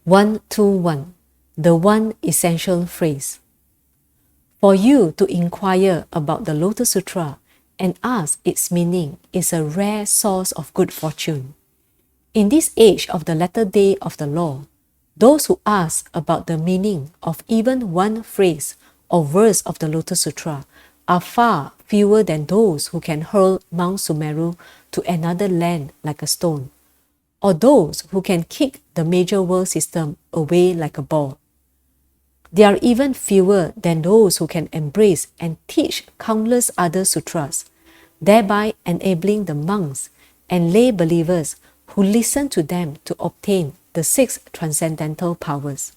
121. The One Essential Phrase. For you to inquire about the Lotus Sutra and ask its meaning is a rare source of good fortune. In this age of the latter day of the law, those who ask about the meaning of even one phrase or verse of the Lotus Sutra are far fewer than those who can hurl Mount Sumeru to another land like a stone, or those who can kick the major world system away like a ball. They are even fewer than those who can embrace and teach countless other sutras, thereby enabling the monks and lay believers who listen to them to obtain the 6 transcendental powers.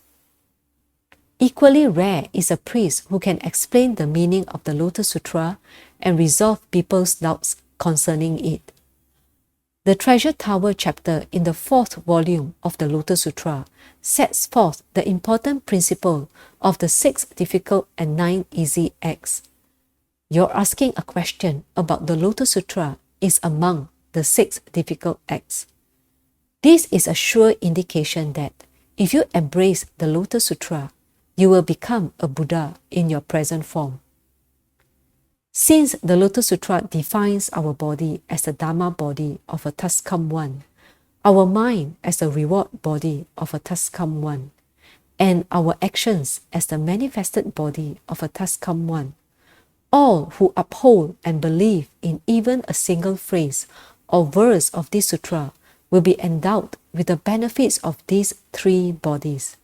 Equally rare is a priest who can explain the meaning of the Lotus Sutra and resolve people's doubts concerning it. The Treasure Tower chapter in the 4th volume of the Lotus Sutra sets forth the important principle of the 6 difficult and 9 easy acts. Your asking a question about the Lotus Sutra is among the 6 difficult acts. This is a sure indication that if you embrace the Lotus Sutra, you will become a Buddha in your present form. Since the Lotus Sutra defines our body as the Dharma body of a Tuscum One, our mind as the reward body of a Tuscum One, and our actions as the manifested body of a Tuscum One, all who uphold and believe in even a single phrase or verse of this sutra will be endowed with the benefits of these 3 bodies.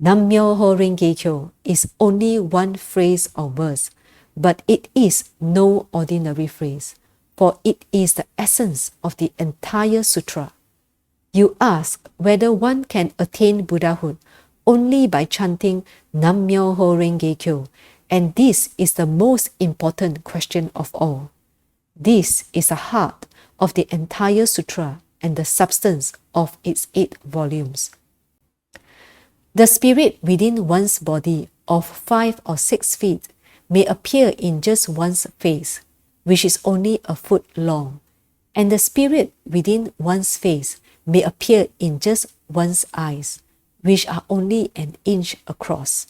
Nam-myoho-renge-kyo is only one phrase or verse, but it is no ordinary phrase, for it is the essence of the entire sutra. You ask whether one can attain Buddhahood only by chanting Nam-myoho-renge-kyo, and this is the most important question of all. This is the heart of the entire sutra and the substance of its 8 volumes. The spirit within one's body of 5 or 6 feet may appear in just one's face, which is only a foot long, and the spirit within one's face may appear in just one's eyes, which are only an inch across.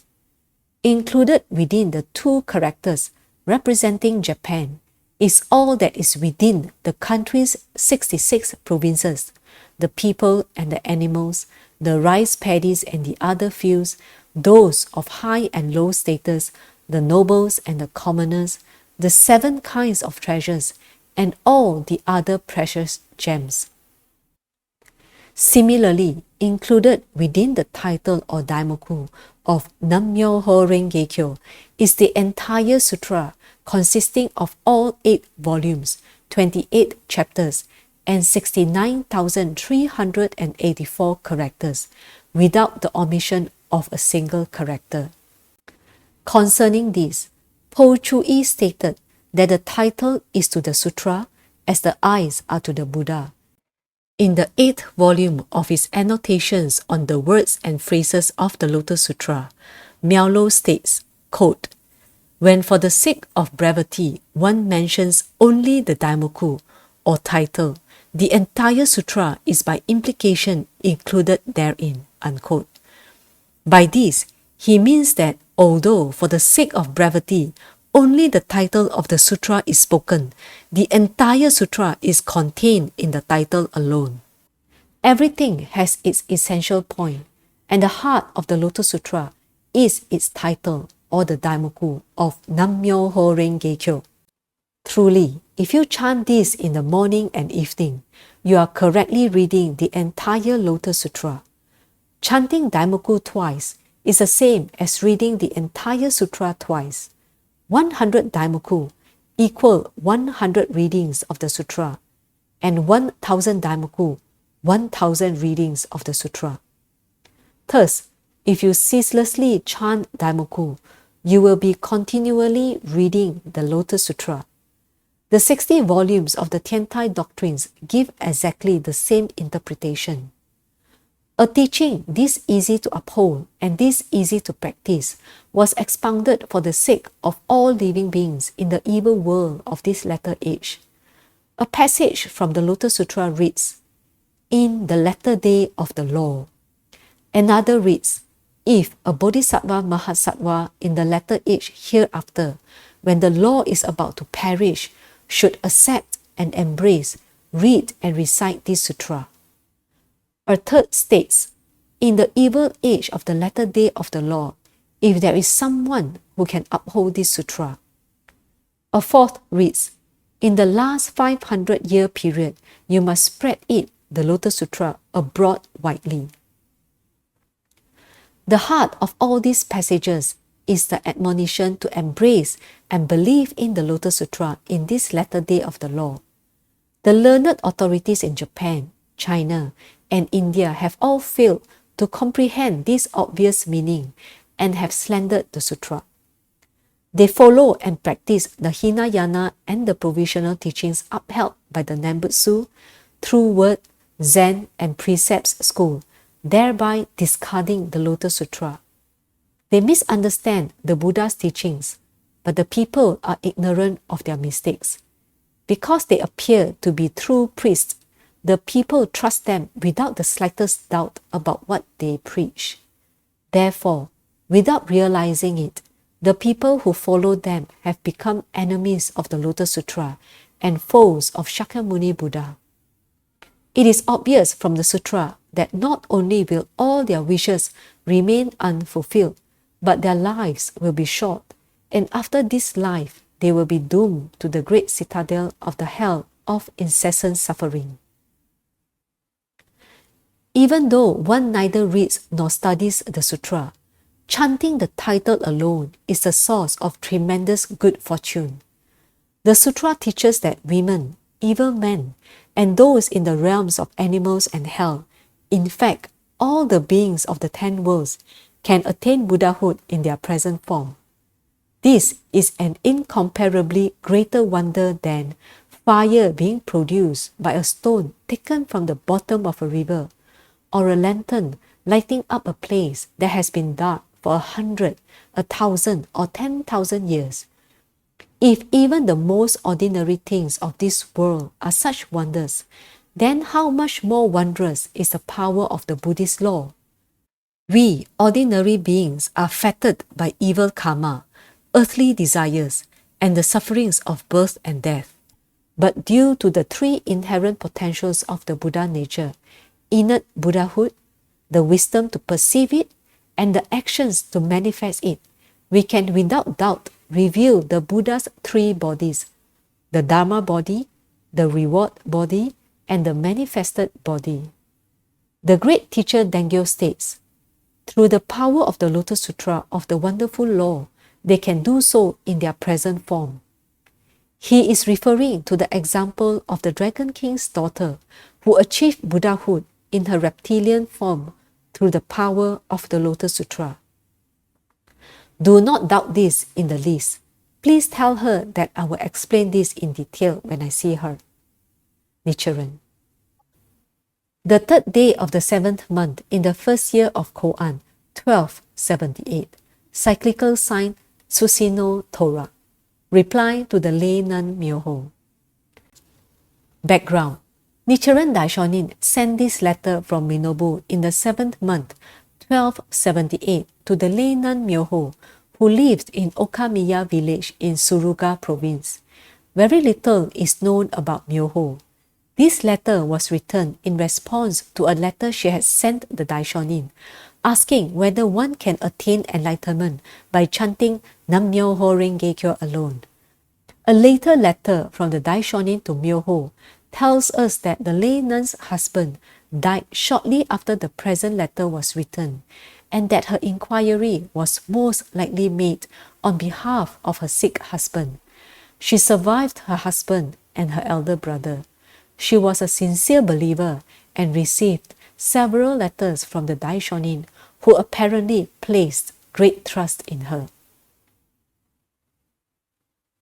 Included within the 2 characters representing Japan is all that is within the country's 66 provinces, the people and the animals, the rice paddies and the other fields, those of high and low status, the nobles and the commoners, the 7 kinds of treasures, and all the other precious gems. Similarly, included within the title or daimoku of Nam-myoho-renge-kyo is the entire sutra consisting of all 8 volumes, 28 chapters, and 69,384 characters, without the omission of a single character. Concerning this, Po Chu-yi stated that the title is to the sutra as the eyes are to the Buddha. In the 8th volume of his annotations on the words and phrases of the Lotus Sutra, Myōhō states, quote, "When for the sake of brevity one mentions only the daimoku or title, the entire sutra is by implication included therein." Unquote. By this, he means that although for the sake of brevity only the title of the sutra is spoken, the entire sutra is contained in the title alone. Everything has its essential point, and the heart of the Lotus Sutra is its title or the daimoku of Nam-myoho-renge-kyo. Truly, if you chant this in the morning and evening, you are correctly reading the entire Lotus Sutra. Chanting daimoku twice is the same as reading the entire sutra twice. 100 daimoku equal 100 readings of the sutra, and 1,000 daimoku 1,000 readings of the sutra. Thus, if you ceaselessly chant daimoku, you will be continually reading the Lotus Sutra. The 60 volumes of the Tiantai doctrines give exactly the same interpretation. A teaching this easy to uphold and this easy to practice was expounded for the sake of all living beings in the evil world of this latter age. A passage from the Lotus Sutra reads, "In the latter day of the law, Another reads, if a Bodhisattva Mahasattva in the latter age hereafter, when the law is about to perish, should accept and embrace, read and recite this sutra. A third states, in the evil age of the latter day of the law, if there is someone who can uphold this sutra. A fourth reads, in the last 500-year period, you must spread it, the Lotus Sutra, abroad widely. The heart of all these passages is the admonition to embrace and believe in the Lotus Sutra in this latter day of the law. The learned authorities in Japan, China, and India have all failed to comprehend this obvious meaning and have slandered the sutra. They follow and practice the Hinayana and the provisional teachings upheld by the Nembutsu, True Word, Zen, and Precepts school, thereby discarding the Lotus Sutra. They misunderstand the Buddha's teachings, but the people are ignorant of their mistakes. Because they appear to be true priests, the people trust them without the slightest doubt about what they preach. Therefore, without realizing it, the people who follow them have become enemies of the Lotus Sutra and foes of Shakyamuni Buddha. It is obvious from the sutra that not only will all their wishes remain unfulfilled, but their lives will be short, and after this life, they will be doomed to the great citadel of the hell of incessant suffering. Even though one neither reads nor studies the sutra, chanting the title alone is the source of tremendous good fortune. The sutra teaches that women, evil men, and those in the realms of animals and hell, in fact, all the beings of the 10 worlds, can attain Buddhahood in their present form. This is an incomparably greater wonder than fire being produced by a stone taken from the bottom of a river, or a lantern lighting up a place that has been dark for 100, 1,000, or 10,000 years. If even the most ordinary things of this world are such wonders, then how much more wondrous is the power of the Buddhist law? We, ordinary beings, are fettered by evil karma, earthly desires, and the sufferings of birth and death. But due to the 3 inherent potentials of the Buddha nature, innate Buddhahood, the wisdom to perceive it, and the actions to manifest it, we can without doubt reveal the Buddha's 3 bodies, the Dharma body, the reward body, and the manifested body. The great teacher Dengyo states, through the power of the Lotus Sutra of the wonderful law, they can do so in their present form. He is referring to the example of the Dragon King's daughter who achieved Buddhahood in her reptilian form through the power of the Lotus Sutra. Do not doubt this in the least. Please tell her that I will explain this in detail when I see her. Nichiren. The 3rd day of the 7th month in the 1st year of Koan, 1278. Cyclical sign Susino Torah. Reply to the lay nun Myōhō. Background. Nichiren Daishonin sent this letter from Minobu in the 7th month, 1278, to the lay nun Myōhō, who lived in Okamiya Village in Suruga Province. Very little is known about Myōhō. This letter was written in response to a letter she had sent the Daishonin, asking whether one can attain enlightenment by chanting Nam-myoho-renge-kyo alone. A later letter from the Daishonin to Myōhō tells us that the lay nun's husband died shortly after the present letter was written, and that her inquiry was most likely made on behalf of her sick husband. She survived her husband and her elder brother. She was a sincere believer and received several letters from the Daishonin, who apparently placed great trust in her.